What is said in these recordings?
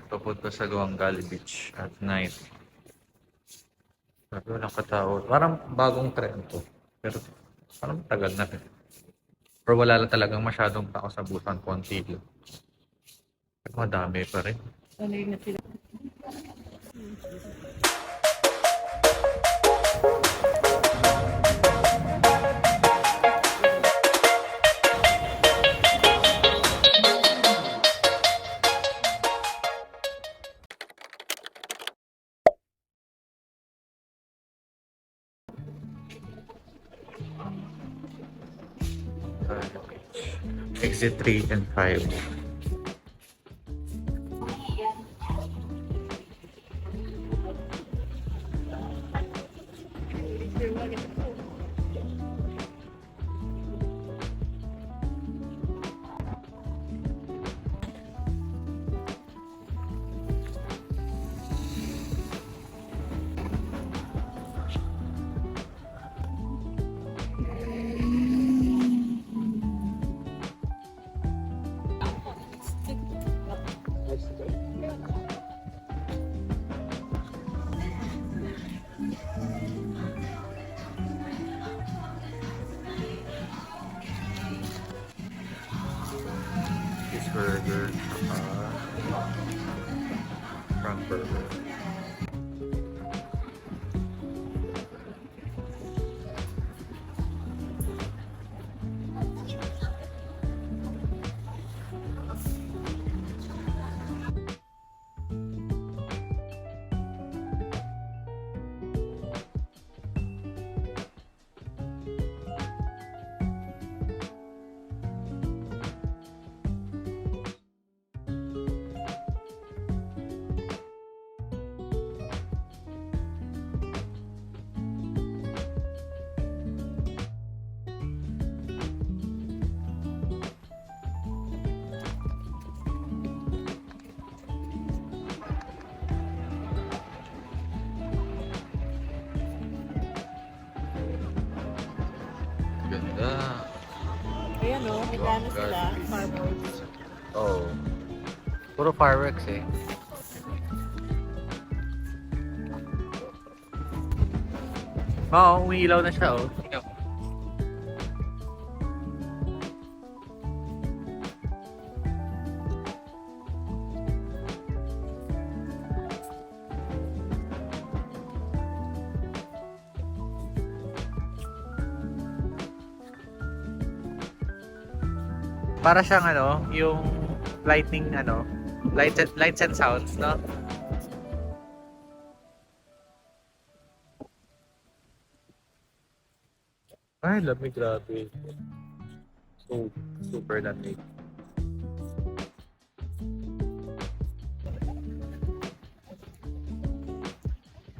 Papunta sa Guangali Beach at night. Sabi walang katao. Parang bagong trend to. Pero parang tagal na rin. Pero wala lang talagang masyadong tao sa Busan, konti lang. Pero madami pa rin. Exit 3 and 5. Cheeseburger, front burger. Ganda. Ayan o, may plano sila. Fireworks. Oh. Puro fireworks eh. Oo, umiilaw na siya oh. Tingnan mo. Para siyang ano, yung lightning ano, lights and sounds, no? Ay, lamig, grabe. So, super lamig.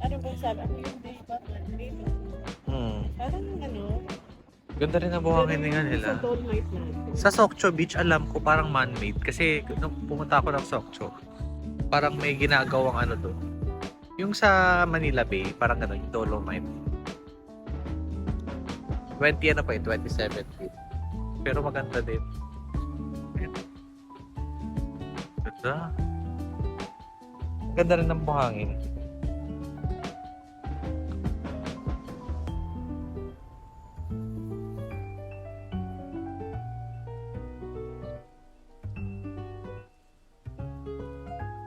Ano ba sabi? Ano yung day ba? Dito. Parang ano? Ganda rin ang buhangin nila. Sa Dolomite na. Sa Sokcho Beach, alam ko parang man-made. Kasi nung pumunta ako ng Sokcho, parang may ginagawang ano doon. Yung sa Manila Bay, parang gano'n, Dolomite. 20 ano pa eh, 27 feet. Pero maganda din. Ganda. Ganda rin ng buhangin.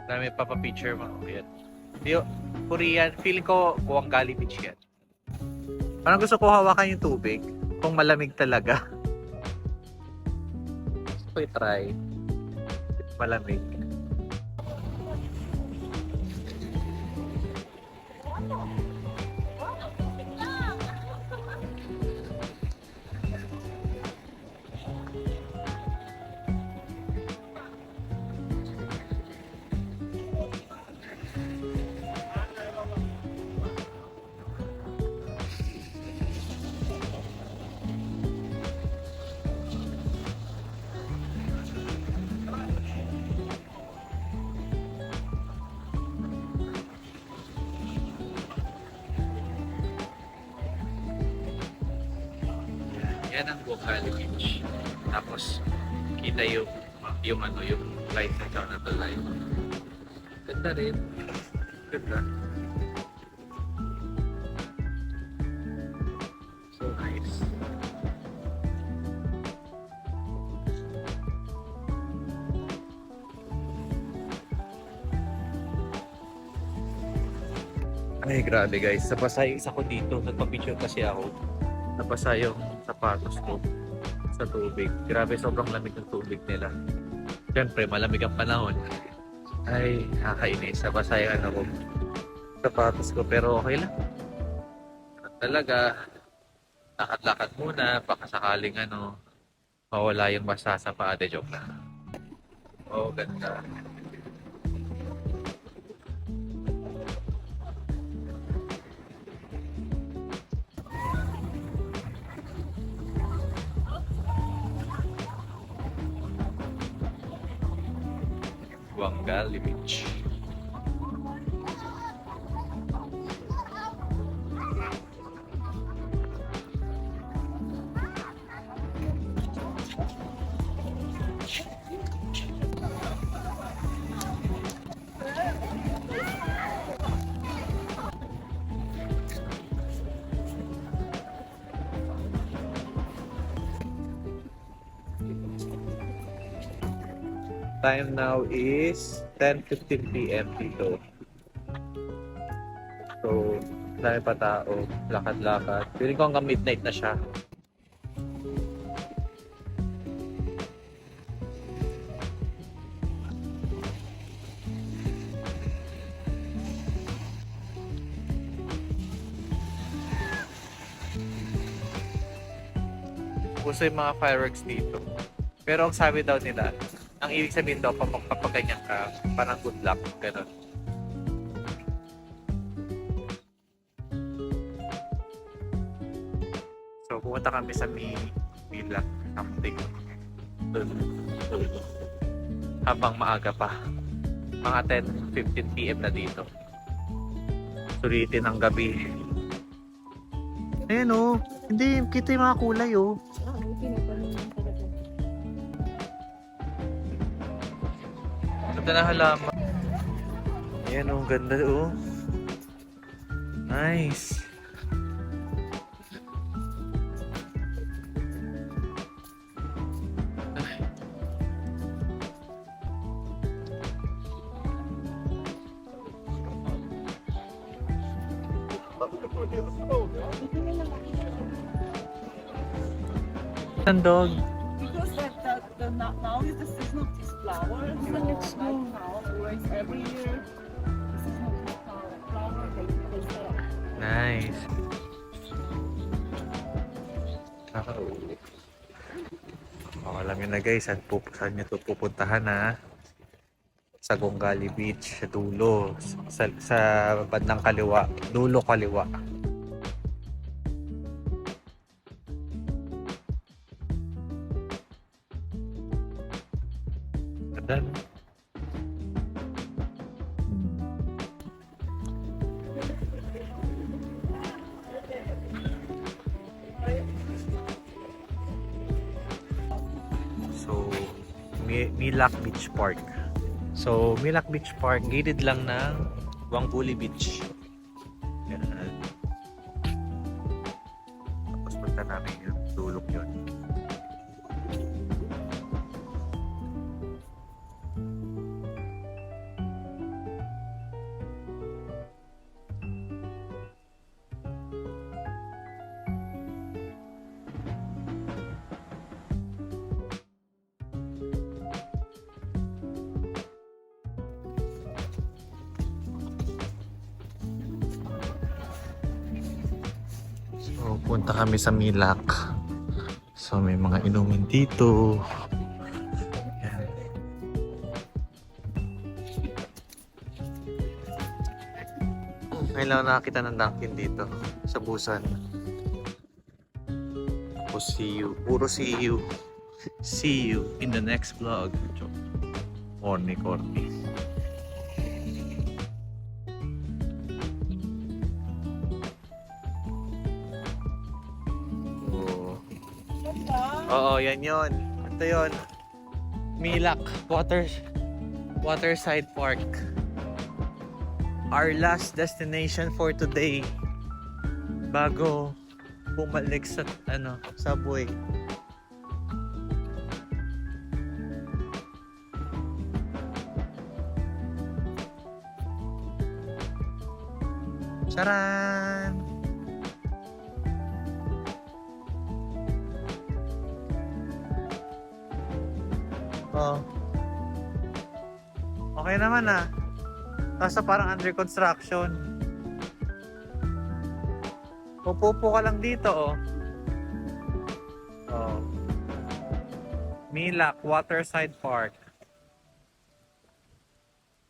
Dami papapicture mga kuya. Korean, feeling ko Guangali Beach yan. Parang gusto ko hawakan yung tubig kung malamig talaga. Gusto ko i-try. Malamig. Yan ang Bocali Beach. Tapos, kita yung yung light na Jonathan Light. Ganda rin. Ganda. So nice. Ay, grabe guys. Napasa yung isa ko dito. Nagpa-picture kasi ako. Napasa yung sapatos ko sa tubig. Grabe, sobrang lamig ng tubig nila. Siyempre, malamig ang panahon. Ay, nakakainis. Napasa yung ano ko, sapatos ko. Pero okay lang. Talaga, lakad-lakad muna. Baka sakaling mawala yung basa sa paa. De joke na. Oh, ganda. Wangali Beach. Time now is 10:15 p.m. dito. So, dami pa tao, lakad-lakad. Feeling ko hanggang midnight na siya. Puso yung mga fireworks dito. Pero ang sabi daw nila, ang ibig sabihin daw, kapag ganyan ka, parang good luck, gano'n. So, pumunta kami sa Mila something. Dun. Habang maaga pa. Mga 10:15 p.m. na dito. Sulitin ang gabi. Ayan o. Hindi, kita yung mga kulay o. Ganda na halaman. Ayan o, ganda o. Nice. Sandog. Because now is the season of this flower. So like now, always every year, the season of this flower they sell. Nice. Alam nyo na guys, saan nyo ito pupuntahan ha? Sa Gongali Beach, sa dulo. Sa bandang kaliwa. Dulo kaliwa. Ganda. So, Milak Beach Park. So, Milak Beach Park, gilid lang ng Wangguli Beach. Yan. Tapos punta namin yung dulok yun. So, punta kami sa Milak. So, may mga inumin dito. Yan. Ngayon lang nakakita ng Dunkin dito sa Busan. Puro see you. See you in the next vlog. Corny. yan yun. Ito yun. Milak Waterside Park. Our last destination for today. Bago bumalik sa subway. Charan! Oh. Okay naman ah. Kaso parang under construction. Pupupo ka lang dito oh. Oh. Milak Waterside Park.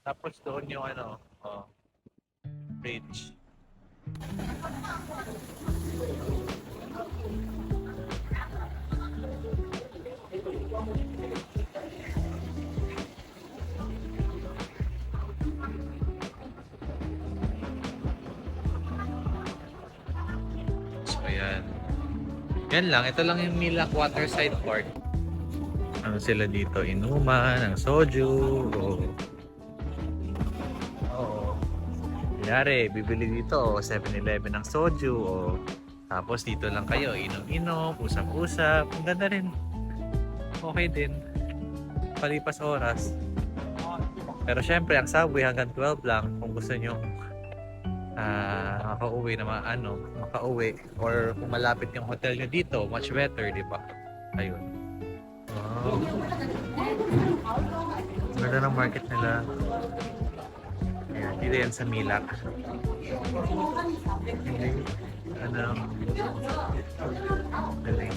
Tapos doon yung bridge. So ayan. Yan lang, ito lang yung Milak Waterside Park. Ano sila dito? Inuman, ang soju. Kunyari, bibili dito 7-Eleven ng soju tapos dito lang kayo inom-inom, usap-usap. Ang ganda rin. Okay din. Palipas oras. Pero syempre, ang subway hanggang 12 lang kung gusto nyo makauwi na makauwi or kung malapit yung hotel nyo dito, much better, di ba? Ayun. Wow. Ganda ng market nila. Ayan, dito yan sa Milak. Galing.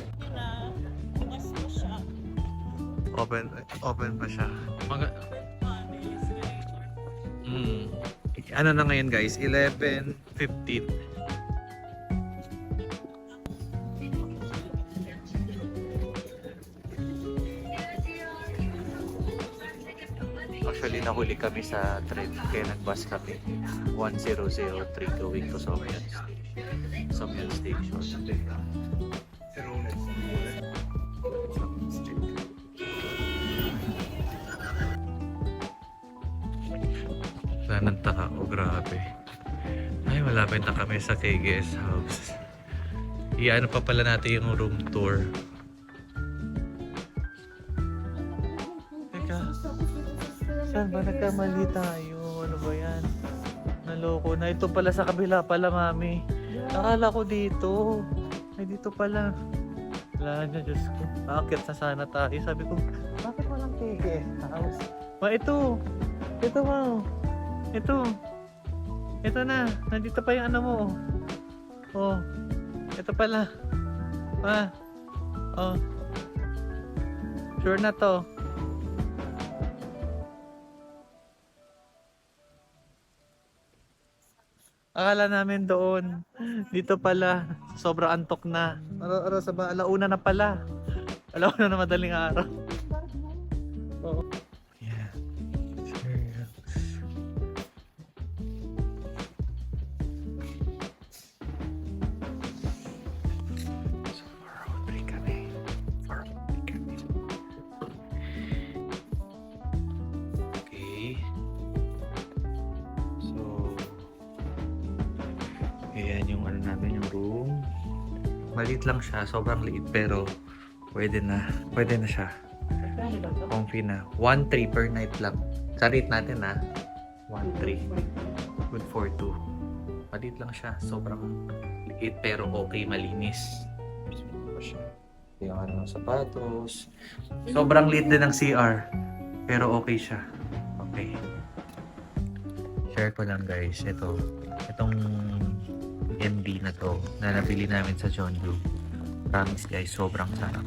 Open pa siya. Ano na ngayon guys? 11:15. Actually, nahuli kami sa train kaya nag-bus kami 1003 going to Somyan Station. Wala nang taka. Oh, grabe. Ay, malapit na kami sa KGS House. Iano pa pala natin yung room tour. Teka. Saan ba nagkamali tayo? Ano ba yan? Naloko na. Ito pala sa kabila pala, mami. Akala ko dito. Ay, dito pala. Wala na, Diyos ko. Aakit na sana tayo. Sabi ko, bakit walang KGS House? Ito. Ito, ma. Ito. Ito na. Nandito pa yung ano mo. Oh. Ito pala. Oh. Sure na to. Akala namin doon. Dito pala. Sobrang antok na. Alauna na pala. Alauna na madaling araw. Oo. Yeah. Sure. So, road trip kami. Okay. So, ayan yung ano namin, yung room. Maliit lang siya, sobrang liit pero pwede na siya. Comfy na. 1-3 per night lang. Sa rate natin 1-3. Good for 2. Maliit lang siya, sobrang liit pero okay, malinis. Yung ano, sapatos. Sobrang liit din ng CR pero okay siya. Okay. Share ko lang guys, itong MD na to na nabili namin sa Jeonju. Promise guys, sobrang sarap.